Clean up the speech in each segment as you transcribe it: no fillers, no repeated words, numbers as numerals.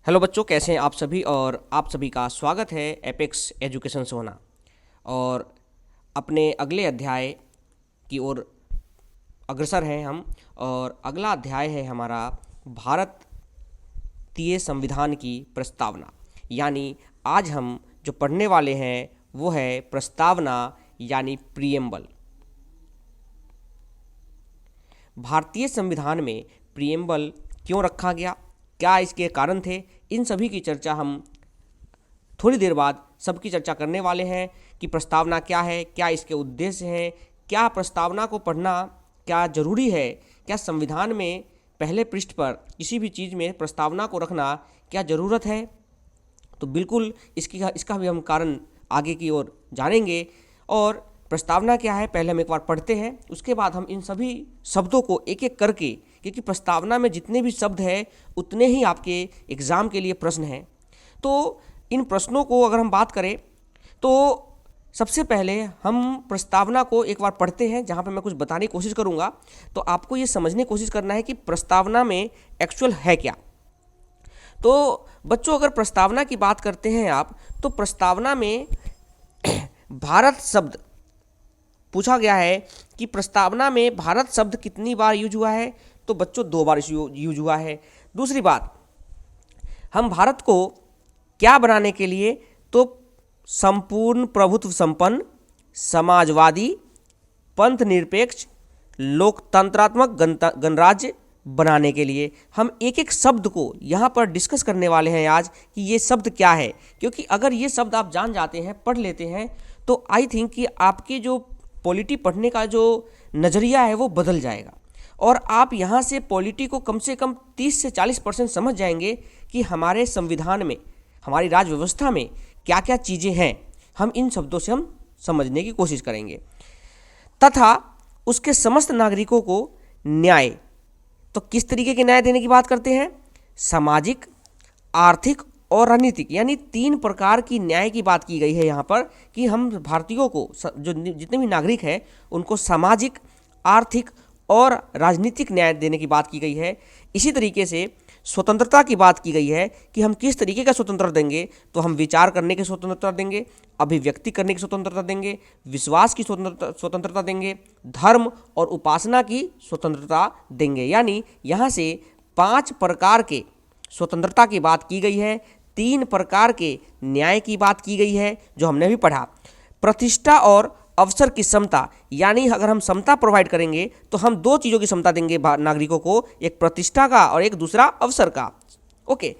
Hello बच्चों, कैसे हैं आप सभी। और आप सभी का स्वागत है एपेक्स एजुकेशन सोना। और अपने अगले अध्याय की ओर अग्रसर हैं हम। और अगला अध्याय है हमारा भारतीय संविधान की प्रस्तावना। यानी आज हम जो पढ़ने वाले हैं वो है प्रस्तावना यानी प्रिएम्बल। भारतीय संविधान में प्रिएम्बल क्यों रखा गया, क्या इसके कारण थे, इन सभी की चर्चा हम थोड़ी देर बाद सबकी चर्चा करने वाले हैं कि प्रस्तावना क्या है, क्या इसके उद्देश्य हैं, क्या प्रस्तावना को पढ़ना क्या ज़रूरी है, क्या संविधान में पहले पृष्ठ पर किसी भी चीज़ में प्रस्तावना को रखना क्या ज़रूरत है। तो बिल्कुल इसका भी हम कारण आगे की ओर जानेंगे। और प्रस्तावना क्या है पहले हम एक बार पढ़ते हैं, उसके बाद हम इन सभी शब्दों को एक एक करके, क्योंकि प्रस्तावना में जितने भी शब्द हैं उतने ही आपके एग्ज़ाम के लिए प्रश्न हैं। तो इन प्रश्नों को अगर हम बात करें तो सबसे पहले हम प्रस्तावना को एक बार पढ़ते हैं, जहाँ पे मैं कुछ बताने की कोशिश करूँगा। तो आपको ये समझने की कोशिश करना है कि प्रस्तावना में एक्चुअल है क्या। तो बच्चों, अगर प्रस्तावना की बात करते हैं आप, तो प्रस्तावना में भारत शब्द पूछा गया है कि प्रस्तावना में भारत शब्द कितनी बार यूज हुआ है। तो बच्चों 2 बार यूज हुआ है। दूसरी बात, हम भारत को क्या बनाने के लिए, तो संपूर्ण प्रभुत्व संपन्न, समाजवादी, पंथ निरपेक्ष, लोकतंत्रात्मक गणराज्य बनाने के लिए। हम एक एक शब्द को यहाँ पर डिस्कस करने वाले हैं आज कि ये शब्द क्या है। क्योंकि अगर ये शब्द आप जान जाते हैं, पढ़ लेते हैं, तो आई थिंक कि आपकी जो पॉलिटी पढ़ने का जो नज़रिया है वो बदल जाएगा। और आप यहाँ से पॉलिटी को कम से कम 30 से 40% समझ जाएंगे कि हमारे संविधान में, हमारी राज व्यवस्था में क्या क्या चीज़ें हैं। हम इन शब्दों से हम समझने की कोशिश करेंगे। तथा उसके समस्त नागरिकों को न्याय, तो किस तरीके के न्याय देने की बात करते हैं, सामाजिक, आर्थिक और राजनीतिक, यानी 3 प्रकार की न्याय की बात की गई है यहाँ पर कि हम भारतीयों को, जो जितने भी नागरिक हैं, उनको सामाजिक, आर्थिक और राजनीतिक न्याय देने की बात की गई है। इसी तरीके से स्वतंत्रता की बात की गई है कि हम किस तरीके का स्वतंत्रता देंगे। तो हम विचार करने की स्वतंत्रता देंगे, अभिव्यक्ति करने की स्वतंत्रता देंगे, विश्वास की स्वतंत्रता देंगे, धर्म और उपासना की स्वतंत्रता देंगे। यानी यहाँ से 5 प्रकार के स्वतंत्रता की बात की गई है, 3 प्रकार के न्याय की बात की गई है जो हमने भी पढ़ा। प्रतिष्ठा और अवसर की समता, यानी अगर हम समता प्रोवाइड करेंगे तो हम 2 चीज़ों की समता देंगे नागरिकों को, एक प्रतिष्ठा का और एक दूसरा अवसर का। ओके,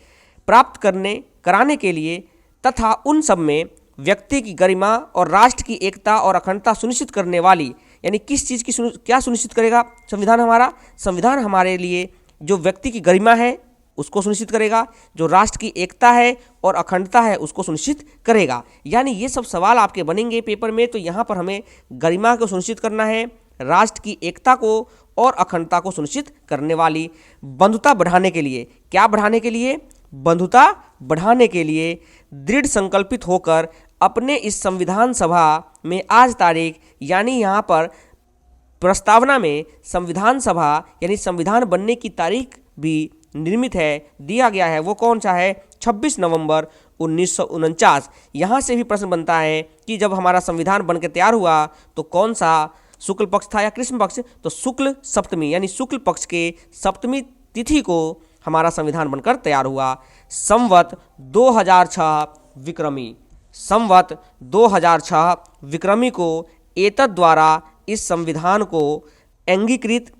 प्राप्त कराने के लिए तथा उन सब में व्यक्ति की गरिमा और राष्ट्र की एकता और अखंडता सुनिश्चित करने वाली, यानी किस चीज़ की क्या सुनिश्चित करेगा संविधान हमारा। संविधान हमारे लिए जो व्यक्ति की गरिमा है उसको सुनिश्चित करेगा, जो राष्ट्र की एकता है और अखंडता है उसको सुनिश्चित करेगा। यानी ये सब सवाल आपके बनेंगे पेपर में। तो यहाँ पर हमें गरिमा को सुनिश्चित करना है, राष्ट्र की एकता को और अखंडता को सुनिश्चित करने वाली, बंधुता बढ़ाने के लिए, क्या बढ़ाने के लिए, बंधुता बढ़ाने के लिए दृढ़ संकल्पित होकर अपने इस संविधान सभा में आज तारीख, यानी यहाँ पर प्रस्तावना में संविधान सभा यानी संविधान बनने की तारीख भी निर्मित है, दिया गया है। वो कौन सा है, 26 नवंबर 1949। यहाँ से भी प्रश्न बनता है कि जब हमारा संविधान बनकर तैयार हुआ तो कौन सा शुक्ल पक्ष था या कृष्ण पक्ष। तो शुक्ल सप्तमी यानी शुक्ल पक्ष के सप्तमी तिथि को हमारा संविधान बनकर तैयार हुआ। संवत 2006 विक्रमी, संवत 2006 विक्रमी को एतद द्वारा इस संविधान को अंगीकृत,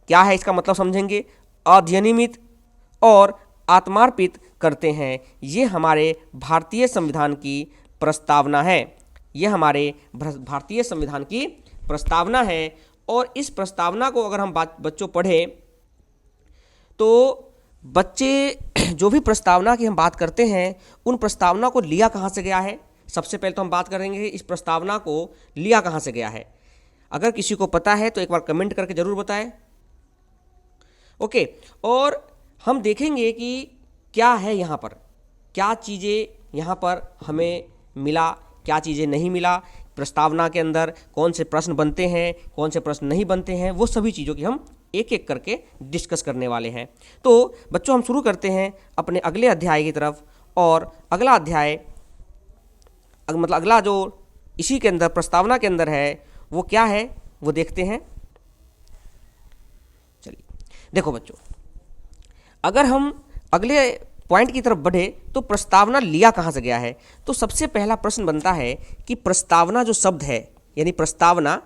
क्या है इसका मतलब समझेंगे, अधिनियमित और आत्मार्पित करते हैं। ये हमारे भारतीय संविधान की प्रस्तावना है। ये हमारे भारतीय संविधान की प्रस्तावना है। और इस प्रस्तावना को अगर हम बच्चों पढ़ें तो बच्चे जो भी प्रस्तावना की हम बात करते हैं, उन प्रस्तावना को लिया कहाँ से गया है। सबसे पहले तो हम बात करेंगे इस प्रस्तावना को लिया कहाँ से गया है। अगर किसी को पता है तो एक बार कमेंट करके ज़रूर बताएं। ओके, और हम देखेंगे कि क्या है यहाँ पर, क्या चीज़ें यहाँ पर हमें मिला, क्या चीज़ें नहीं मिला, प्रस्तावना के अंदर कौन से प्रश्न बनते हैं, कौन से प्रश्न नहीं बनते हैं, वो सभी चीज़ों की हम एक एक करके डिस्कस करने वाले हैं। तो बच्चों हम शुरू करते हैं अपने अगले अध्याय की तरफ। और अगला अध्याय मतलब अगला जो इसी के अंदर प्रस्तावना के अंदर है वो क्या है वो देखते हैं। चलिए देखो बच्चों, अगर हम अगले पॉइंट की तरफ बढ़े तो प्रस्तावना लिया कहाँ से गया है। तो सबसे पहला प्रश्न बनता है कि प्रस्तावना जो शब्द है यानी प्रस्तावना,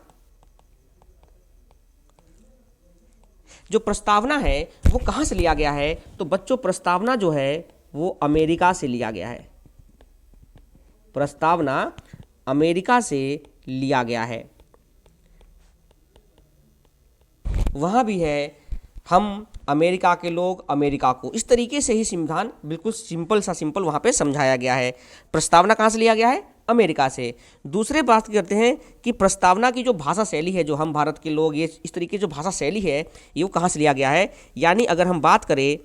जो प्रस्तावना है वो कहाँ से लिया गया है। तो बच्चों प्रस्तावना जो है वो अमेरिका से लिया गया है। प्रस्तावना अमेरिका से लिया गया है। वहाँ भी है हम अमेरिका के लोग अमेरिका को, इस तरीके से ही संविधान बिल्कुल सिंपल वहाँ पे समझाया गया है। प्रस्तावना कहाँ से लिया गया है, अमेरिका से। दूसरे बात करते हैं कि प्रस्तावना की जो भाषा शैली है, जो हम भारत के लोग, ये इस तरीके जो भाषा शैली है ये वो कहाँ से लिया गया है। यानी अगर हम बात करें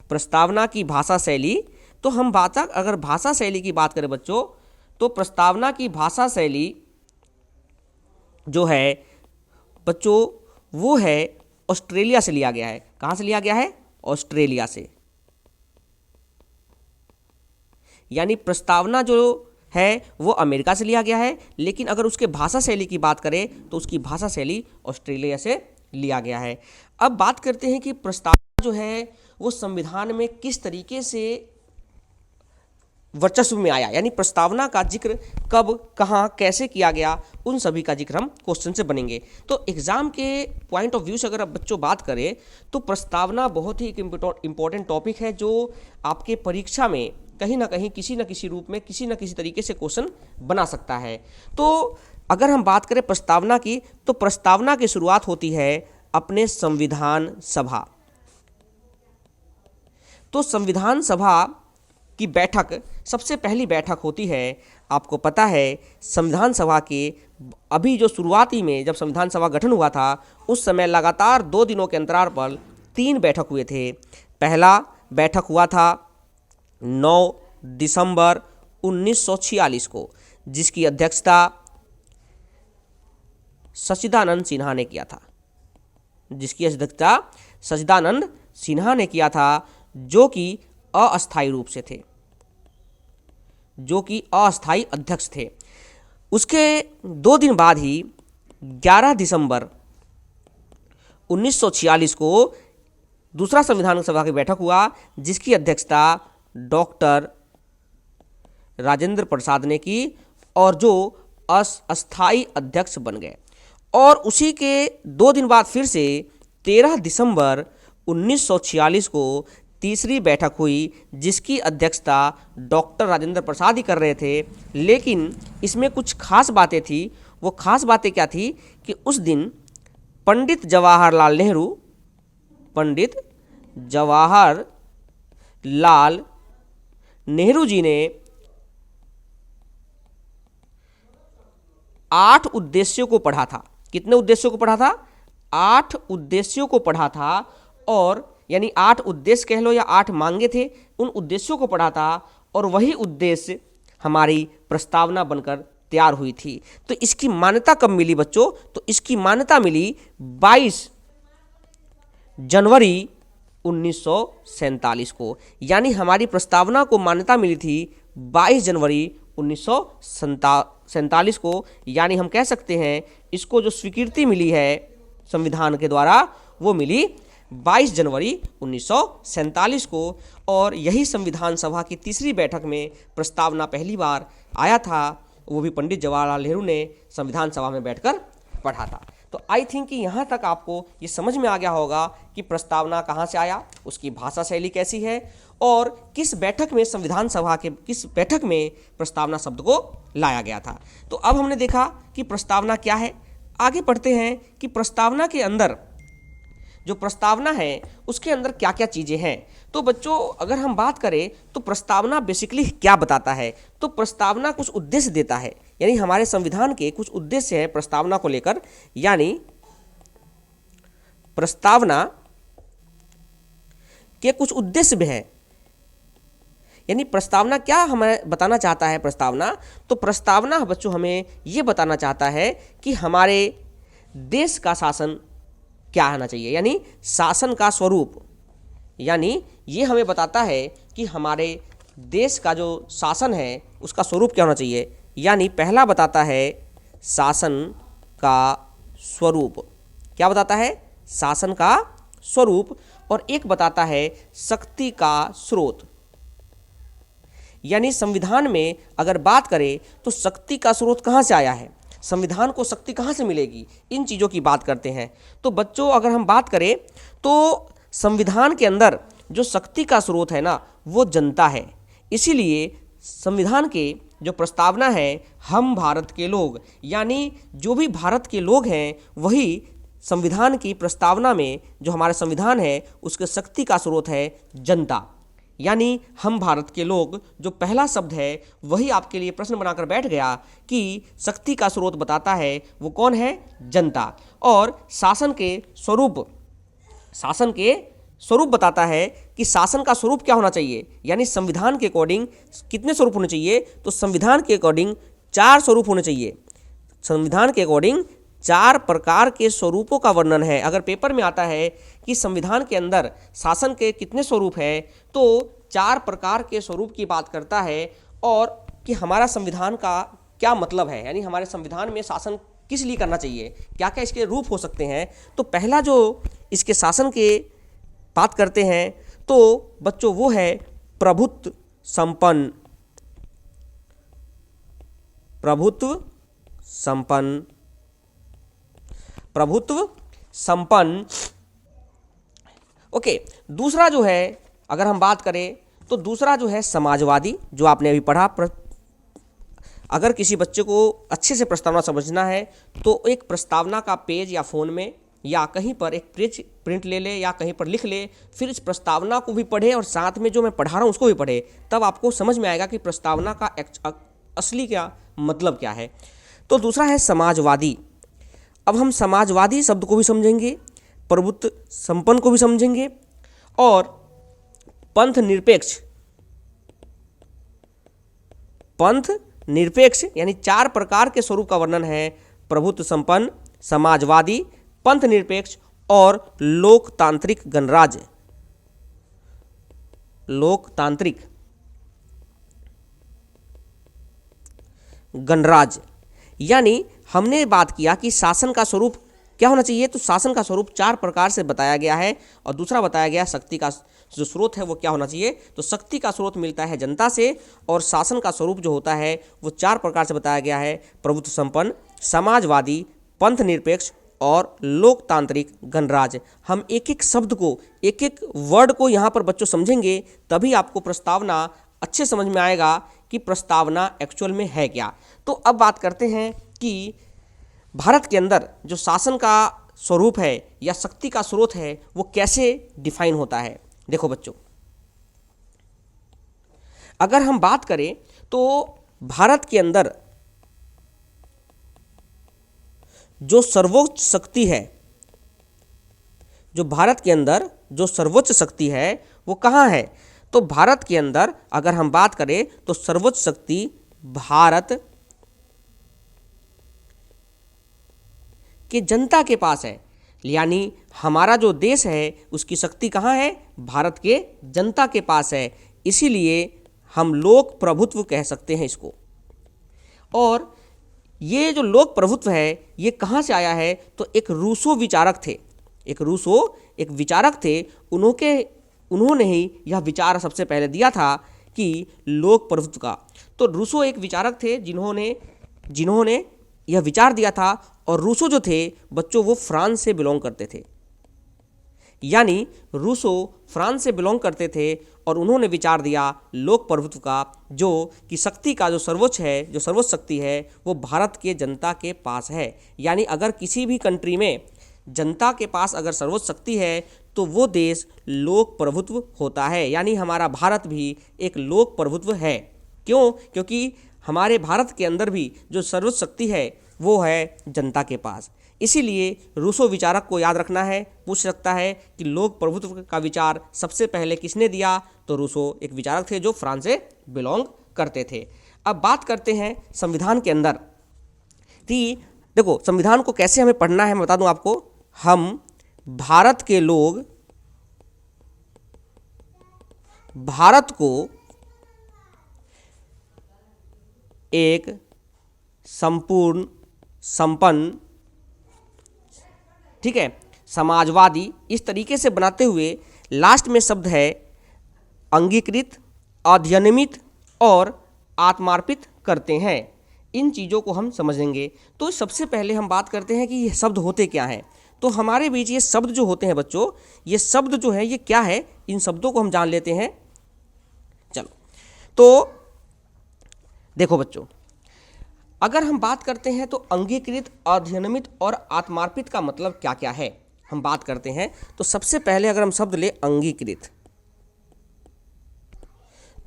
प्रस्तावना की भाषा शैली, तो हम अगर भाषा शैली की बात करें बच्चों, तो प्रस्तावना की भाषा शैली जो है बच्चों वो है ऑस्ट्रेलिया से लिया गया है। कहाँ से लिया गया है, ऑस्ट्रेलिया से। यानी प्रस्तावना जो है वो अमेरिका से लिया गया है, लेकिन अगर उसके भाषा शैली की बात करें तो उसकी भाषा शैली ऑस्ट्रेलिया से लिया गया है। अब बात करते हैं कि प्रस्तावना जो है वो संविधान में किस तरीके से वर्चस्व में आया, यानी प्रस्तावना का जिक्र कब, कहाँ, कैसे किया गया, उन सभी का जिक्र हम क्वेश्चन से बनेंगे। तो एग्जाम के पॉइंट ऑफ व्यू से अगर आप बच्चों बात करें तो प्रस्तावना बहुत ही एक इम्पोर्टेंट टॉपिक है जो आपके परीक्षा में कहीं ना कहीं किसी न किसी रूप में किसी न किसी तरीके से क्वेश्चन बना सकता है। तो अगर हम बात करें प्रस्तावना की, तो प्रस्तावना की शुरुआत होती है अपने संविधान सभा। तो संविधान सभा की बैठक, सबसे पहली बैठक होती है, आपको पता है संविधान सभा के अभी जो शुरुआती में जब संविधान सभा गठन हुआ था उस समय लगातार 2 दिनों के अंतराल पर 3 बैठक हुए थे। पहला बैठक हुआ था 9 दिसंबर 1946 को, जिसकी अध्यक्षता सच्चिदानंद सिन्हा ने किया था, किया था, जो कि अस्थायी रूप से थे, जो कि अस्थायी अध्यक्ष थे। उसके 2 दिन बाद ही 11 दिसंबर 1946 को दूसरा संविधान सभा की बैठक हुआ, जिसकी अध्यक्षता डॉक्टर राजेंद्र प्रसाद ने की और जो अस्थायी अध्यक्ष बन गए। और उसी के 2 दिन बाद फिर से 13 दिसंबर 1946 को तीसरी बैठक हुई, जिसकी अध्यक्षता डॉक्टर राजेंद्र प्रसाद ही कर रहे थे। लेकिन इसमें कुछ खास बातें थी। वो खास बातें क्या थी कि उस दिन पंडित जवाहरलाल नेहरू जी ने 8 उद्देश्यों को पढ़ा था। कितने उद्देश्यों को पढ़ा था, 8 उद्देश्यों को पढ़ा था। और यानी 8 उद्देश्य कह लो या 8 मांगे थे, उन उद्देश्यों को पढ़ा था और वही उद्देश्य हमारी प्रस्तावना बनकर तैयार हुई थी। तो इसकी मान्यता कब मिली बच्चों, तो इसकी मान्यता मिली 22 जनवरी 1947 को। यानी हमारी प्रस्तावना को मान्यता मिली थी 22 जनवरी 1947 को। यानी हम कह सकते हैं इसको जो स्वीकृति मिली है संविधान के द्वारा वो मिली 22 जनवरी 1947 को। और यही संविधान सभा की तीसरी बैठक में प्रस्तावना पहली बार आया था, वो भी पंडित जवाहरलाल नेहरू ने संविधान सभा में बैठकर पढ़ा था। तो आई थिंक कि यहाँ तक आपको ये समझ में आ गया होगा कि प्रस्तावना कहाँ से आया, उसकी भाषा शैली कैसी है और किस बैठक में संविधान सभा के किस बैठक में प्रस्तावना शब्द को लाया गया था। तो अब हमने देखा कि प्रस्तावना क्या है। आगे पढ़ते हैं कि प्रस्तावना के अंदर जो प्रस्तावना है उसके अंदर क्या क्या चीज़ें हैं। तो बच्चों अगर हम बात करें तो प्रस्तावना बेसिकली क्या बताता है, तो प्रस्तावना कुछ उद्देश्य देता है। यानी हमारे संविधान के कुछ उद्देश्य हैं प्रस्तावना को लेकर। यानी प्रस्तावना के कुछ उद्देश्य भी हैं। यानी प्रस्तावना क्या हमें बताना चाहता है? प्रस्तावना तो प्रस्तावना बच्चों हमें ये बताना चाहता है कि हमारे देश का शासन क्या होना चाहिए, यानी शासन का स्वरूप। यानी ये हमें बताता है कि हमारे देश का जो शासन है उसका स्वरूप क्या होना चाहिए। यानी पहला बताता है शासन का स्वरूप। क्या बताता है? शासन का स्वरूप। और एक बताता है शक्ति का स्रोत। यानी संविधान में अगर बात करें तो शक्ति का स्रोत कहाँ से आया है, संविधान को शक्ति कहाँ से मिलेगी, इन चीज़ों की बात करते हैं। तो बच्चों अगर हम बात करें तो संविधान के अंदर जो शक्ति का स्रोत है ना वो जनता है। इसीलिए संविधान के जो प्रस्तावना है हम भारत के लोग, यानी जो भी भारत के लोग हैं वही संविधान की प्रस्तावना में जो हमारा संविधान है उसके शक्ति का स्रोत है जनता। यानी हम भारत के लोग जो पहला शब्द है वही आपके लिए प्रश्न बनाकर बैठ गया कि शक्ति का स्रोत बताता है वो कौन है? जनता। और शासन के स्वरूप बताता है कि शासन का स्वरूप क्या होना चाहिए। यानी संविधान के अकॉर्डिंग कितने स्वरूप होने चाहिए? तो संविधान के अकॉर्डिंग 4 स्वरूप होने चाहिए। संविधान के अकॉर्डिंग 4 प्रकार के स्वरूपों का वर्णन है। अगर पेपर में आता है कि संविधान के अंदर शासन के कितने स्वरूप हैं तो 4 प्रकार के स्वरूप की बात करता है। और कि हमारा संविधान का क्या मतलब है, यानी हमारे संविधान में शासन किस लिए करना चाहिए, क्या क्या इसके रूप हो सकते हैं। तो पहला जो इसके शासन के बात करते हैं तो बच्चों वो है प्रभुत्व संपन्न। ओके। दूसरा जो है अगर हम बात करें तो दूसरा जो है समाजवादी, जो आपने अभी पढ़ा। अगर किसी बच्चे को अच्छे से प्रस्तावना समझना है तो एक प्रस्तावना का पेज या फ़ोन में या कहीं पर एक पेज प्रिंट ले ले या कहीं पर लिख ले, फिर इस प्रस्तावना को भी पढ़े और साथ में जो मैं पढ़ा रहा हूँ उसको भी पढ़े, तब आपको समझ में आएगा कि प्रस्तावना का असली क्या मतलब क्या है। तो दूसरा है समाजवादी। अब हम समाजवादी शब्द को भी समझेंगे, प्रभुत्व संपन्न को भी समझेंगे और पंथ निरपेक्ष यानी 4 प्रकार के स्वरूप का वर्णन है। प्रभुत्व संपन्न, समाजवादी, पंथ निरपेक्ष और लोकतांत्रिक गणराज्य। यानी हमने बात किया कि शासन का स्वरूप क्या होना चाहिए, तो शासन का स्वरूप 4 प्रकार से बताया गया है। और दूसरा बताया गया शक्ति का जो स्रोत है वो क्या होना चाहिए, तो शक्ति का स्रोत मिलता है जनता से और शासन का स्वरूप जो होता है वो 4 प्रकार से बताया गया है। प्रभुत्व संपन्न, समाजवादी, पंथ निरपेक्ष और लोकतांत्रिक गणराज्य। हम एक एक शब्द को, एक एक वर्ड को यहाँ पर बच्चों समझेंगे तभी आपको प्रस्तावना अच्छे समझ में आएगा कि प्रस्तावना एक्चुअल में है क्या। तो अब बात करते हैं कि भारत के अंदर जो शासन का स्वरूप है या शक्ति का स्रोत है वो कैसे डिफाइन होता है। देखो बच्चों, अगर हम बात करें तो भारत के अंदर जो सर्वोच्च शक्ति है, जो भारत के अंदर जो सर्वोच्च शक्ति है वो कहाँ है, तो भारत के अंदर अगर हम बात करें तो सर्वोच्च शक्ति भारत के जनता के पास है। यानी हमारा जो देश है उसकी शक्ति कहाँ है, भारत के जनता के पास है। इसीलिए हम लोक प्रभुत्व कह सकते हैं इसको। और ये जो लोक प्रभुत्व है ये कहाँ से आया है, तो एक रूसो विचारक थे, उन्होंने ही यह विचार सबसे पहले दिया था कि लोक प्रभुत्व का। तो रूसो एक विचारक थे जिन्होंने यह विचार दिया था। और रूसो जो थे बच्चों वो फ्रांस से बिलोंग करते थे। यानी रूसो फ्रांस से बिलोंग करते थे और उन्होंने विचार दिया लोक प्रभुत्व का, जो कि शक्ति का जो सर्वोच्च शक्ति है वो भारत के जनता के पास है। यानी अगर किसी भी कंट्री में जनता के पास अगर सर्वोच्च शक्ति है तो वो देश लोक प्रभुत्व होता है। यानी हमारा भारत भी एक लोक प्रभुत्व है। क्यों? क्योंकि हमारे भारत के अंदर भी जो सर्वोच्च शक्ति है वो है जनता के पास। इसीलिए रूसो विचारक को याद रखना है, पूछ सकता है कि लोक प्रभुत्व का विचार सबसे पहले किसने दिया, तो रूसो एक विचारक थे जो फ्रांस से बिलोंग करते थे। अब बात करते हैं संविधान के अंदर। देखो संविधान को कैसे हमें पढ़ना है मैं बता दूं आपको। हम भारत के लोग भारत को एक संपूर्ण, संपन्न, ठीक है, समाजवादी, इस तरीके से बनाते हुए लास्ट में शब्द है अंगीकृत, अधिनियमित और आत्मार्पित करते हैं। इन चीज़ों को हम समझेंगे। तो सबसे पहले हम बात करते हैं कि ये शब्द होते क्या हैं। तो हमारे बीच ये शब्द जो होते हैं बच्चों, ये शब्द जो है ये क्या है, इन शब्दों को हम जान लेते हैं। चलो तो देखो बच्चों, अगर हम बात करते हैं तो अंगीकृत, अधिनियमित और आत्मार्पित का मतलब क्या क्या है हम बात करते हैं। तो सबसे पहले अगर हम शब्द ले अंगीकृत,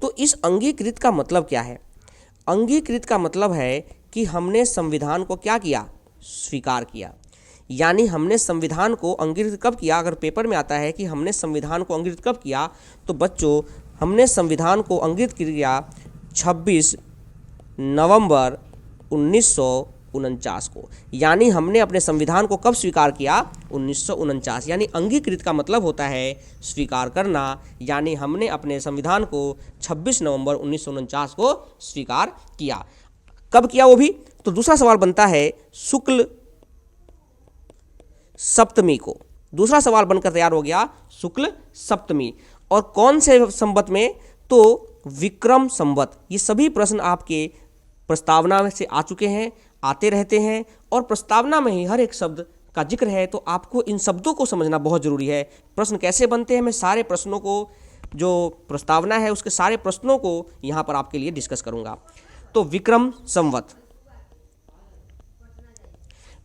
तो इस अंगीकृत का मतलब क्या है। अंगीकृत का मतलब है कि हमने संविधान को क्या किया, स्वीकार किया। यानी हमने संविधान को अंगीकृत कब किया, अगर पेपर में आता है कि हमने संविधान को अंगीकृत कब किया, तो बच्चों हमने संविधान को अंगीकृत किया 26 नवंबर 1949 को। यानी हमने अपने संविधान को कब स्वीकार किया, 1949। यानी अंगीकृत का मतलब होता है स्वीकार करना। यानी हमने अपने संविधान को 26 नवंबर 1949 को स्वीकार किया। कब किया वो भी, तो दूसरा सवाल बनता है शुक्ल सप्तमी को। दूसरा सवाल बनकर तैयार हो गया शुक्ल सप्तमी। और कौन से संवत में, तो विक्रम संवत। ये सभी प्रश्न आपके प्रस्तावना में से आ चुके हैं, आते रहते हैं, और प्रस्तावना में ही हर एक शब्द का जिक्र है। तो आपको इन शब्दों को समझना बहुत ज़रूरी है। प्रश्न कैसे बनते हैं, मैं सारे प्रश्नों को, जो प्रस्तावना है उसके सारे प्रश्नों को यहाँ पर आपके लिए डिस्कस करूँगा। तो विक्रम संवत,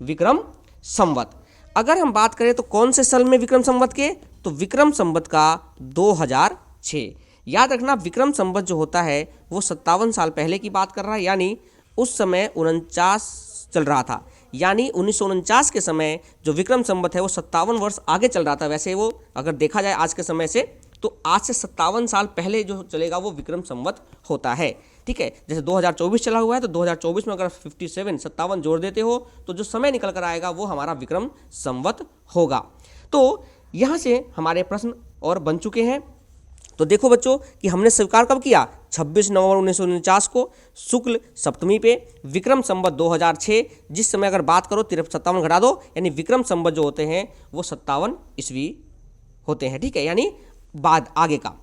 विक्रम संवत अगर हम बात करें तो कौन से साल में विक्रम संवत के, तो विक्रम संवत का 2006। याद रखना विक्रम संवत जो होता है वो 57 साल पहले की बात कर रहा है। यानी उस समय 49 चल रहा था। यानी 1949 के समय जो विक्रम संवत है वो 57 वर्ष आगे चल रहा था। वैसे वो अगर देखा जाए आज के समय से, तो आज से 57 साल पहले जो चलेगा वो विक्रम संवत होता है। ठीक है, जैसे 2024 चला हुआ है तो 2024 में अगर 57 जोड़ देते हो तो जो समय निकल कर आएगा वो हमारा विक्रम संवत होगा। तो यहाँ से हमारे प्रश्न और बन चुके हैं। तो देखो बच्चों कि हमने स्वीकार कब किया, 26 नवंबर 1949 को शुक्ल सप्तमी पे, विक्रम संवत 2006। जिस समय अगर बात करो 57 घटा दो, यानी विक्रम संवत जो होते हैं वो 57 ईस्वी होते हैं। ठीक है, यानी बाद आगे का।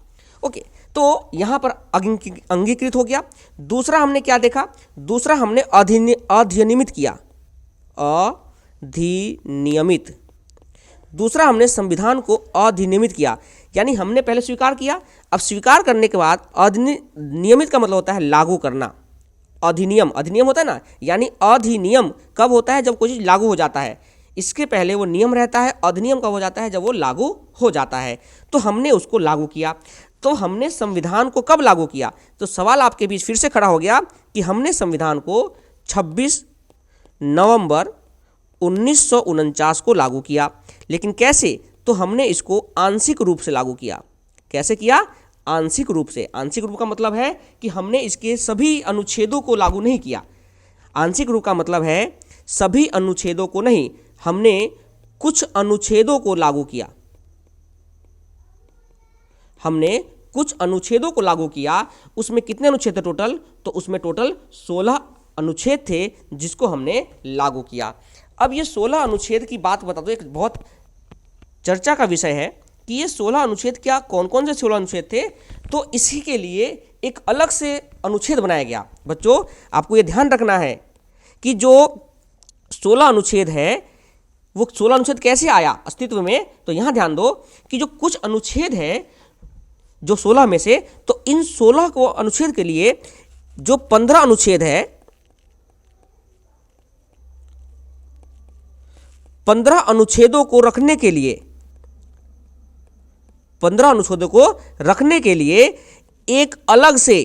ओके, तो यहाँ पर अंगीकृत हो गया। दूसरा हमने क्या देखा, दूसरा हमने अधिनियमित किया, अधिनियमित। दूसरा हमने संविधान को अधिनियमित किया, यानी हमने पहले स्वीकार किया, अब स्वीकार करने के बाद नियमित का मतलब होता है लागू करना। अधिनियम, अधिनियम होता है ना, यानी अधिनियम कब होता है, जब कोई चीज़ लागू हो जाता है। इसके पहले वो नियम रहता है, अधिनियम कब हो जाता है, जब वो लागू हो जाता है। तो हमने उसको लागू किया। तो हमने संविधान को कब लागू किया, तो सवाल आपके बीच फिर से खड़ा हो गया कि हमने संविधान को 26 नवंबर 1949 को लागू किया। लेकिन कैसे, तो हमने इसको आंशिक रूप से लागू किया। कैसे किया, आंशिक रूप से। आंशिक रूप का मतलब है कि हमने इसके सभी अनुच्छेदों को लागू नहीं किया। आंशिक रूप का मतलब है सभी अनुच्छेदों को नहीं, हमने कुछ अनुच्छेदों को लागू किया। हमने कुछ अनुच्छेदों को लागू किया। उसमें कितने अनुच्छेद थे टोटल, तो उसमें टोटल 16 अनुच्छेद थे जिसको हमने लागू किया। अब ये 16 अनुच्छेद की बात बता दो, एक बहुत चर्चा का विषय है कि ये 16 अनुच्छेद क्या, कौन कौन से 16 अनुच्छेद थे। तो इसी के लिए एक अलग से अनुच्छेद बनाया गया। बच्चों आपको ये ध्यान रखना है कि जो 16 अनुच्छेद है वो 16 अनुच्छेद कैसे आया अस्तित्व में। तो यहाँ ध्यान दो कि जो कुछ अनुच्छेद है जो 16 में से, तो इन 16 को अनुच्छेद के लिए जो 15 अनुच्छेद है, 15 अनुच्छेदों को रखने के लिए, 15 अनुच्छेदों को रखने के लिए एक अलग से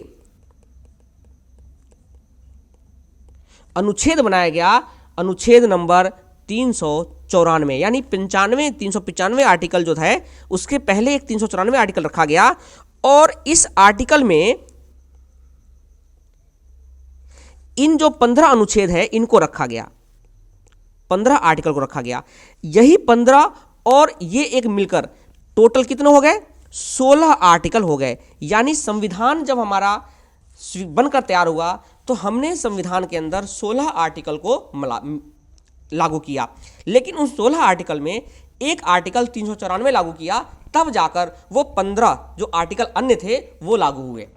अनुच्छेद बनाया गया, अनुच्छेद नंबर 394, यानी 395 आर्टिकल जो था उसके पहले एक 394 आर्टिकल रखा गया, और इस आर्टिकल में इन जो 15 अनुच्छेद है इनको रखा गया, 15 आर्टिकल को रखा गया। यही 15 और ये एक मिलकर टोटल कितने हो गए? 16 आर्टिकल हो गए। यानी संविधान जब हमारा बनकर तैयार हुआ तो हमने संविधान के अंदर 16 आर्टिकल को लागू किया, लेकिन उन 16 आर्टिकल में एक आर्टिकल 394 लागू किया, तब जाकर वो 15 जो आर्टिकल अन्य थे वो लागू हुए।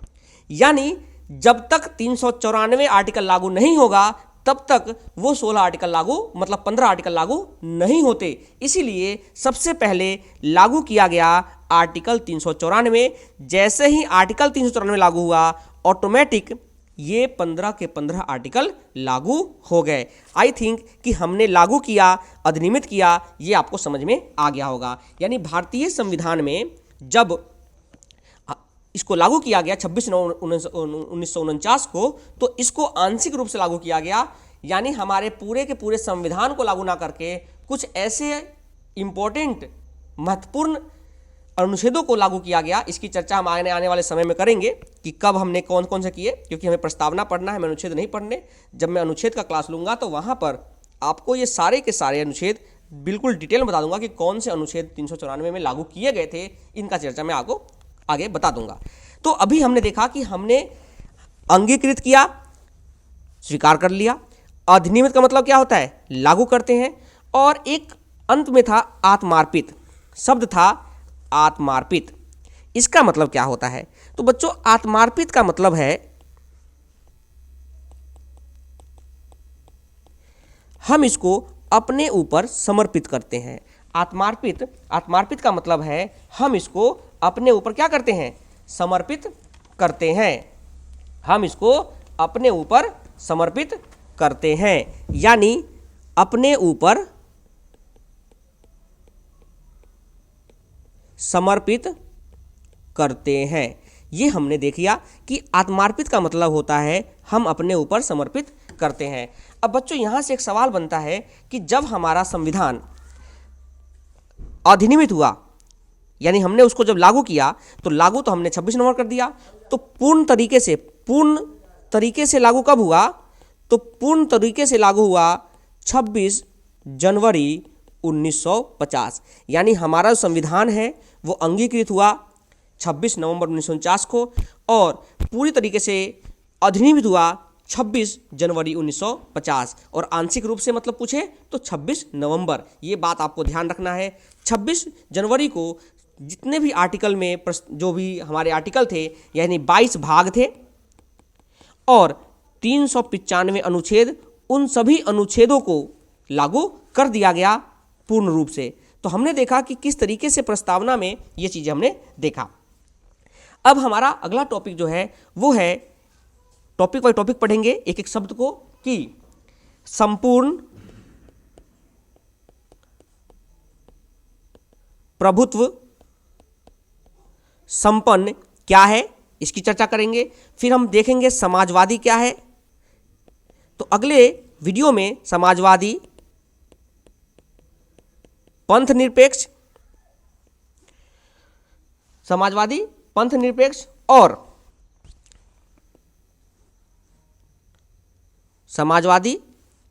यानी जब तक 394 आर्टिकल लागू नहीं होगा तब तक वो 16 आर्टिकल लागू, मतलब 15 आर्टिकल लागू नहीं होते। इसीलिए सबसे पहले लागू किया गया आर्टिकल 394। जैसे ही आर्टिकल 394 लागू हुआ, ऑटोमेटिक ये 15 के 15 आर्टिकल लागू हो गए। आई थिंक कि हमने लागू किया, अधिनियमित किया, ये आपको समझ में आ गया होगा। यानी भारतीय संविधान में जब इसको लागू किया गया 26/9/1949 को, तो इसको आंशिक रूप से लागू किया गया। यानी हमारे पूरे के पूरे संविधान को लागू ना करके कुछ ऐसे इंपॉर्टेंट महत्वपूर्ण अनुच्छेदों को लागू किया गया। इसकी चर्चा हम आने वाले समय में करेंगे कि कब हमने कौन कौन से किए, क्योंकि हमें प्रस्तावना पढ़ना है, हमें अनुच्छेद नहीं पढ़ने। जब मैं अनुच्छेद का क्लास लूँगा तो वहाँ पर आपको ये सारे के सारे अनुच्छेद बिल्कुल डिटेल में बता दूंगा कि कौन से अनुच्छेद 394 में लागू किए गए थे। इनका चर्चा मैं आपको आगे बता दूंगा। तो अभी हमने देखा कि हमने अंगीकृत किया, स्वीकार कर लिया। अधिनियमित का मतलब क्या होता है? लागू करते हैं। और एक अंत में था आत्मार्पित, शब्द था आत्मार्पित। इसका मतलब क्या होता है? तो बच्चों, आत्मार्पित का मतलब है हम इसको अपने ऊपर समर्पित करते हैं। आत्मार्पित का मतलब है हम इसको अपने ऊपर क्या करते हैं? समर्पित करते हैं। हम इसको अपने ऊपर समर्पित करते हैं, यानी अपने ऊपर समर्पित करते हैं। ये हमने देख लिया कि आत्मार्पित का मतलब होता है हम अपने ऊपर समर्पित करते हैं। अब बच्चों, यहां से एक सवाल बनता है कि जब हमारा संविधान अधिनियमित हुआ, यानी हमने उसको जब लागू किया, तो लागू तो हमने 26 नवंबर कर दिया, तो पूर्ण तरीके से लागू कब हुआ? तो पूर्ण तरीके से लागू हुआ 26 जनवरी 1950। यानी हमारा जो संविधान है वो अंगीकृत हुआ 26 नवंबर 1949 को, और पूरी तरीके से अधिनियमित हुआ 26 जनवरी 1950। और आंशिक रूप से मतलब पूछे तो 26 नवंबर। ये बात आपको ध्यान रखना है। 26 जनवरी को जितने भी आर्टिकल में जो भी हमारे आर्टिकल थे, यानी 22 भाग थे और 395 अनुच्छेद, उन सभी अनुच्छेदों को लागू कर दिया गया पूर्ण रूप से। तो हमने देखा कि किस तरीके से प्रस्तावना में ये चीज़ें हमने देखा। अब हमारा अगला टॉपिक जो है वो है, टॉपिक बाय टॉपिक पढ़ेंगे एक एक शब्द को, कि संपूर्ण प्रभुत्व संपन्न क्या है, इसकी चर्चा करेंगे। फिर हम देखेंगे समाजवादी क्या है। तो अगले वीडियो में समाजवादी, पंथ निरपेक्ष, और समाजवादी,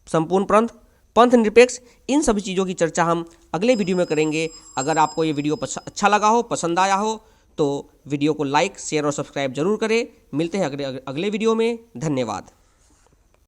संपूर्ण पंथ निरपेक्ष, इन सभी चीज़ों की चर्चा हम अगले वीडियो में करेंगे। अगर आपको ये वीडियो अच्छा लगा हो, पसंद आया हो, तो वीडियो को लाइक, शेयर और सब्सक्राइब जरूर करें। मिलते हैं अगले वीडियो में। धन्यवाद।